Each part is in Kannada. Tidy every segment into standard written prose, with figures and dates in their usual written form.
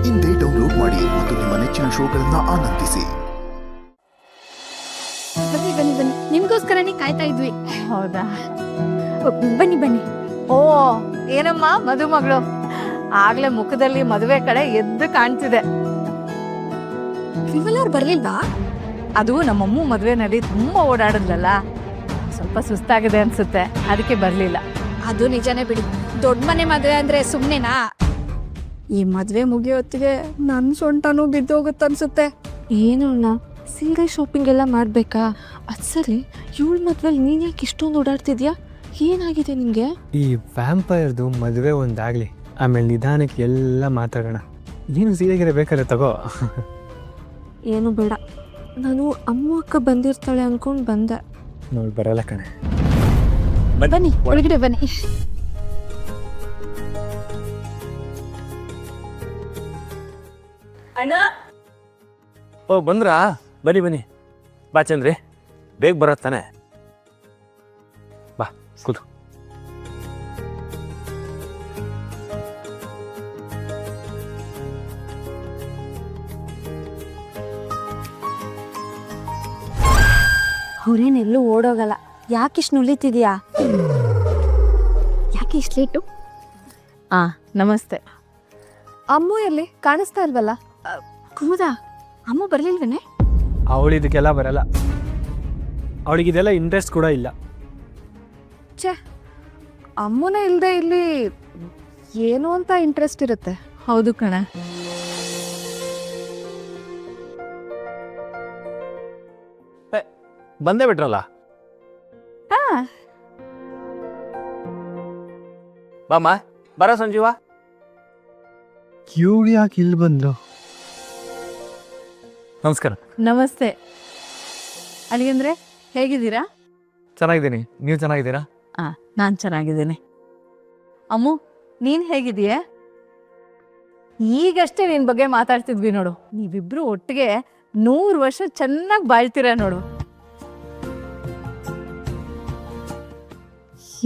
ಇಂದೇ ಡೌನ್ಲೋಡ್ ಮಾಡಿ ಮತ್ತು ನಿಮ್ಮ ನೆಚ್ಚಿನ ಶೋಗಳನ್ನ ಆನಂದಿಸಿ. ಬನ್ನಿ ಬನ್ನಿ ಬನ್ನಿ, ನಿಮ್ಗೋಸ್ಕರನೇ ಕಾಯ್ತಾ ಇದ್ವಿ. ಹೌದಾ? ಬನ್ನಿ ಬನ್ನಿ. ಓ, ಏನಮ್ಮ ಮದುಮಗಳು, ಆಗ್ಲೇ ಮುಖದಲ್ಲಿ ಮದುವೆ ಕಡೆ ಎದ್ದು ಕಾಣ್ತಿದೆ. ವಿಮಲ್ ಅವ್ರು ಬರ್ಲಿಲ್ವಾ? ಅದು ನಮ್ಮಮ್ಮ ಮದುವೆನಲ್ಲಿ ತುಂಬಾ ಓಡಾಡಿದ್ಲಲ್ಲ, ಸ್ವಲ್ಪ ಸುಸ್ತಾಗಿದೆ ಅನ್ಸುತ್ತೆ, ಅದಕ್ಕೆ ಬರ್ಲಿಲ್ಲ. ಅದು ನಿಜಾನೇ ಬಿಡಿ, ದೊಡ್ಡ ಮನೆ ಮದುವೆ ಅಂದ್ರೆ ಸುಮ್ನೆನಾ? ಈ ಮದ್ವೆ ಮುಗಿಯೋ ಹೊತ್ತಿಗೆ ನನ್ ಸೊಂಟನೂ ಬಿದ್ದೋಗುತ್ತನ್ಸುತ್ತೆ. ಏನು ಅಣ್ಣ, ಸೀರೆ ಶಾಪಿಂಗ್ ಎಲ್ಲ ಮಾಡಬೇಕಾ? ಅದು ಸರಿ, ಇವಳ ಮದ್ವೆಲಿ ನೀನು ಯಾಕೆ ಇಷ್ಟೊಂದು ಓಡಾಡ್ತಿದ್ಯಾ? ಏನಾಗಿದೆ ನಿನಗೆ? ಈ ವ್ಯಾಂಪೈರ್ದು ಮದುವೆ ಒಂದಾಗಲಿ, ಆಮೇಲೆ ನಿಧಾನಕ್ಕೆ ಎಲ್ಲ ಮಾತಾಡೋಣ. ನೀನು ಸೀರೆಗಿರೆ ಬೇಕಾದ್ರೆ ತಗೋ. ಏನು ಬೇಡ, ನಾನು ಅಮ್ಮ ಅಕ್ಕ ಬಂದಿರ್ತಾಳೆ ಅಂದ್ಕೊಂಡು ಬಂದೆ. ನೋಡಿ ಬರಲ್ಲ ಕಣೆ. ಬನ್ನಿ ಒಳಗಡೆ ಬನ್ನಿ. ಅಣ್ಣ, ಓ ಬಂದ್ರಾ? ಬನ್ನಿ ಬನ್ನಿ, ಬಾ ಚಂದ್ರಿ, ಬೇಗ ಬರತ್ತಾನೆ. ಬಾ ಕೂತು. ಅವ್ರೇನೆಲ್ಲೂ ಓಡೋಗಲ್ಲ. ಯಾಕೆ ಇಷ್ಟು ನುಲಿತಿದ್ಯಾ? ಯಾಕೆ ಇಷ್ಟು ಲೇಟು? ನಮಸ್ತೆ. ಅಮ್ಮು ಎಲ್ಲಿ ಕಾಣಿಸ್ತಾ ಇಲ್ವಲ್ಲ? ಹೌದಾ, ಅಮ್ಮ ಬರ್ಲಿಲ್ವೇನೆ? ಅವಳಿದಕ್ಕೆಲ್ಲ ಬರಲ್ಲ, ಅವಳಿಗಿದೆಲ್ಲ ಇಂಟ್ರೆಸ್ಟ್ ಕೂಡ ಇಲ್ಲ. ಛೇ, ಅಮ್ಮನೇ ಇಲ್ದೆ ಇಲ್ಲಿ ಏನು ಅಂತ ಇಂಟ್ರೆಸ್ಟ್ ಇರುತ್ತೆ. ಹೌದು ಕಣ. ಬಂದೇ ಬಿಟ್ರಲ್ಲ. ಹಾ, ಬಾಮ್ಮ, ಬರ ಸಂಜೀವ. ಇವಳು ಯಾಕೆ ಇಲ್ಲಿ ಬಂದು? ನಮಸ್ಕಾರ. ನಮಸ್ತೆ. ಅಲ್ಲಿಗಂದ್ರೆ ಹೇಗಿದ್ದೀರಾ? ಚೆನ್ನಾಗಿದ್ದೀನಿ, ನೀವು ಚೆನ್ನಾಗಿದ್ದೀರಾ? ನಾನು ಚೆನ್ನಾಗಿದ್ದೀನಿ. ಅಮ್ಮು, ನೀನ್ ಹೇಗಿದೀಯ? ಈಗಷ್ಟೇ ನಿನ್ ಬಗ್ಗೆ ಮಾತಾಡ್ತಿದ್ವಿ ನೋಡು. ನೀವಿಬ್ರು ಒಟ್ಟಿಗೆ 100 ವರ್ಷ ಚೆನ್ನಾಗಿ ಬಾಳ್ತೀರ ನೋಡು.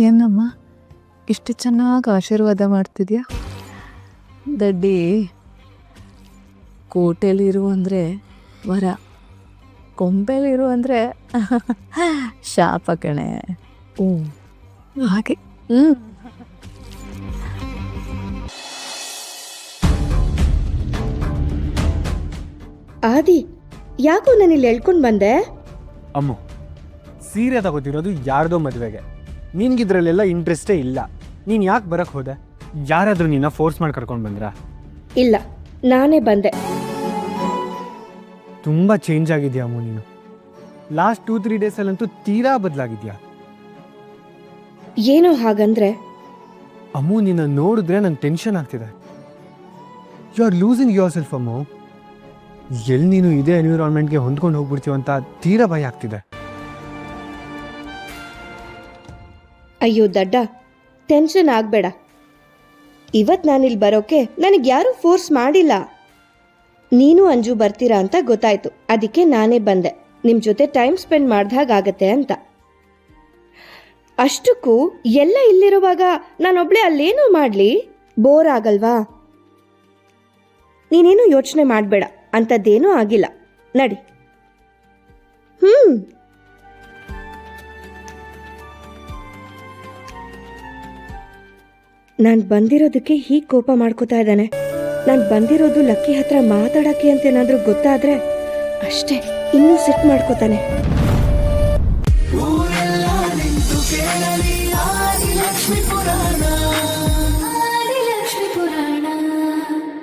ಏನಮ್ಮ ಇಷ್ಟು ಚೆನ್ನಾಗಿ ಆಶೀರ್ವಾದ ಮಾಡ್ತಿದ್ಯಾ? ದಡ್ಡಿ, ಕೋಟೆಲಿರು ಅಂದರೆ ವರ, ಕೊಂಬೆಲಿರು ಅಂದರೆ ಶಾಪ ಕಣೆ. ಹಾಗೆ ಆದಿ, ಯಾಕೋ ನಾನು ಇಲ್ಲಿ ಎಳ್ಕೊಂಡು ಬಂದೆ? ಅಮ್ಮು, ಸೀರೆ ತಗೋತಿರೋದು ಯಾರ್ದೋ ಮದುವೆಗೆ, ನಿನ್ಗಿದ್ರಲ್ಲೆಲ್ಲ ಇಂಟ್ರೆಸ್ಟೇ ಇಲ್ಲ. ನೀನು ಯಾಕೆ ಬರಕ್ಕೆ ಹೋದೆ? ಯಾರಾದರೂ ನಿನ್ನ ಫೋರ್ಸ್ ಮಾಡಿ ಕರ್ಕೊಂಡು ಬಂದ್ರಾ? ಇಲ್ಲ, ನಾನೇ ಬಂದೆ. ತುಂಬ ಚೇಂಜ್ ಆಗಿದೆಯಾ ಅಮ್ಮು ನೀನು. ಲಾಸ್ಟ್ 2-3 ಡೇಸಲ್ಲಂತೂ ತೀರಾ ಬದಲಾಗಿದ್ಯಾ. ಏನೋ ಹಾಗಂದ್ರೆ? ಅಮ್ಮು, ನಿನ್ನ ನೋಡಿದ್ರೆ ನಂಗೆ ಟೆನ್ಷನ್ ಆಗ್ತಿದೆ. You are losing yourself Ammu. ಎಲ್ಲಿ ನೀನು ಇದೇ ಎನ್ವಿರಾನ್ಮೆಂಟ್ಗೆ ಹೊಂದ್ಕೊಂಡು ಹೋಗ್ಬಿಡ್ತೀವ ಅಂತ ತೀರಾ ಭಯ ಆಗ್ತಿದೆ. ಅಯ್ಯೋ ದಡ್ಡ, ಟೆನ್ಷನ್ ಆಗಬೇಡ. ಇವತ್ತು ನಾನಿಲ್ಲಿ ಬರೋಕೆ ನನಗೆ ಯಾರೂ ಫೋರ್ಸ್ ಮಾಡಿಲ್ಲ. ನೀನು ಅಂಜು ಬರ್ತೀರಾ ಅಂತ ಗೊತ್ತಾಯ್ತು, ಅದಕ್ಕೆ ನಾನೇ ಬಂದೆ. ನಿಮ್ಮ ಜೊತೆ ಟೈಮ್ ಸ್ಪೆಂಡ್ ಮಾಡ್ದಾಗತ್ತೆ ಅಂತ. ಅಷ್ಟಕ್ಕೂ ಎಲ್ಲ ಇಲ್ಲಿರುವಾಗ ನಾನೊಬ್ಳೆ ಅಲ್ಲೇನೂ ಮಾಡಲಿ? ಬೋರ್ ಆಗಲ್ವಾ? ನೀನೇನು ಯೋಚನೆ ಮಾಡಬೇಡ, ಅಂಥದ್ದೇನೂ ಆಗಿಲ್ಲ. ನಡಿ. ನಾನು ಬಂದಿರೋದಕ್ಕೆ ಹೀಗೆ ಕೋಪ ಮಾಡ್ಕೋತಾ ಇದ್ದಾನೆ. ನಾನು ಬಂದಿರೋದು ಲಕ್ಕಿ ಹತ್ರ ಮಾತಾಡಕ್ಕೆ ಅಂತ ಏನಾದರೂ ಗೊತ್ತಾದ್ರೆ ಅಷ್ಟೇ, ಇನ್ನೂ ಸಿಟ್ ಮಾಡ್ಕೋತಾನೆ. ಊರೆಲ್ಲ ನಿಂತು ಕೇಳಲಿ ಆದಿ ಲಕ್ಷ್ಮೀಪುರ